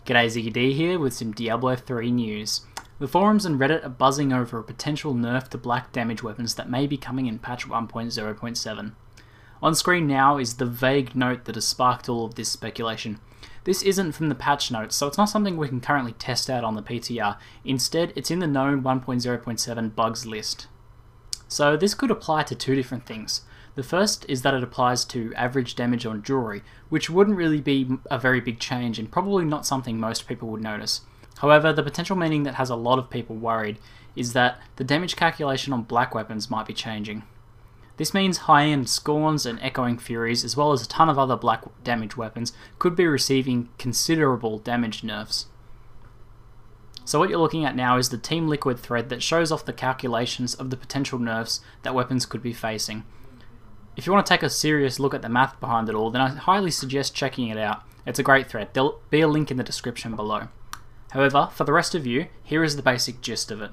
G'day, ZiggyD here with some Diablo 3 news. The forums and Reddit are buzzing over a potential nerf to black damage weapons that may be coming in patch 1.0.7. On screen now is the vague note that has sparked all of this speculation. This isn't from the patch notes, so it's not something we can currently test out on the PTR. Instead, it's in the known 1.0.7 bugs list. So this could apply to two different things. The first is that it applies to average damage on jewelry, which wouldn't really be a very big change and probably not something most people would notice. However, the potential meaning that has a lot of people worried is that the damage calculation on black weapons might be changing. This means high-end Scorns and Echoing Furies, as well as a ton of other black damage weapons, could be receiving considerable damage nerfs. So what you're looking at now is the Team Liquid thread that shows off the calculations of the potential nerfs that weapons could be facing. If you want to take a serious look at the math behind it all, then I highly suggest checking it out. It's a great thread. There'll be a link in the description below. However, for the rest of you, here is the basic gist of it.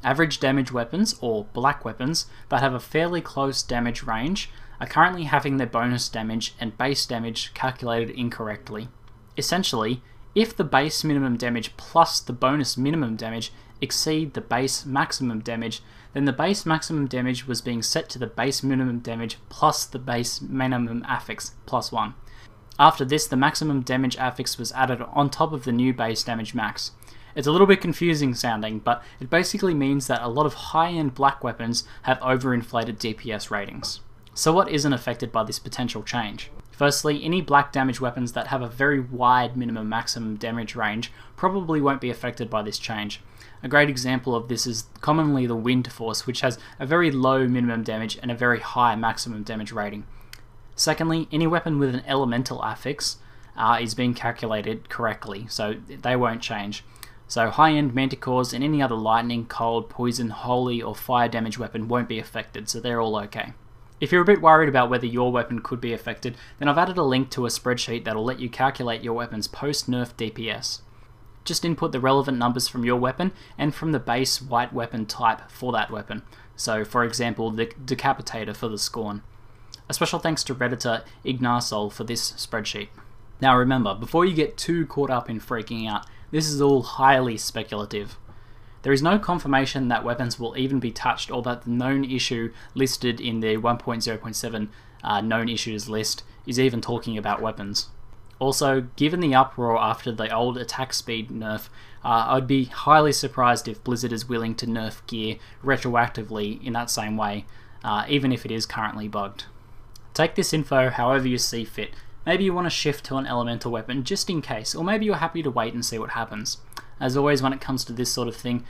Average damage weapons, or black weapons, that have a fairly close damage range are currently having their bonus damage and base damage calculated incorrectly. Essentially, if the base minimum damage plus the bonus minimum damage exceed the base maximum damage, then the base maximum damage was being set to the base minimum damage plus the base minimum affix plus 1. After this, the maximum damage affix was added on top of the new base damage max. It's a little bit confusing sounding, but it basically means that a lot of high-end black weapons have overinflated DPS ratings. So what isn't affected by this potential change? Firstly, any black damage weapons that have a very wide minimum maximum damage range probably won't be affected by this change. A great example of this is commonly the Wind Force, which has a very low minimum damage and a very high maximum damage rating. Secondly, any weapon with an elemental affix is being calculated correctly, so they won't change. So high-end Manticores and any other lightning, cold, poison, holy or fire damage weapon won't be affected, so they're all okay. If you're a bit worried about whether your weapon could be affected, then I've added a link to a spreadsheet that'll let you calculate your weapon's post-nerf DPS. Just input the relevant numbers from your weapon and from the base white weapon type for that weapon. So for example, the Decapitator for the Scorn. A special thanks to Redditor Ignarsol for this spreadsheet. Now remember, before you get too caught up in freaking out, this is all highly speculative. There is no confirmation that weapons will even be touched or that the known issue listed in the 1.0.7 known issues list is even talking about weapons. Also, given the uproar after the old attack speed nerf, I'd be highly surprised if Blizzard is willing to nerf gear retroactively in that same way, even if it is currently bugged. Take this info however you see fit. Maybe you want to shift to an elemental weapon just in case, or maybe you're happy to wait and see what happens. As always, when it comes to this sort of thing,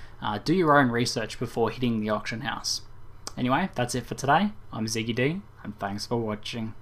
do your own research before hitting the auction house. Anyway, that's it for today. I'm ZiggyD, and thanks for watching.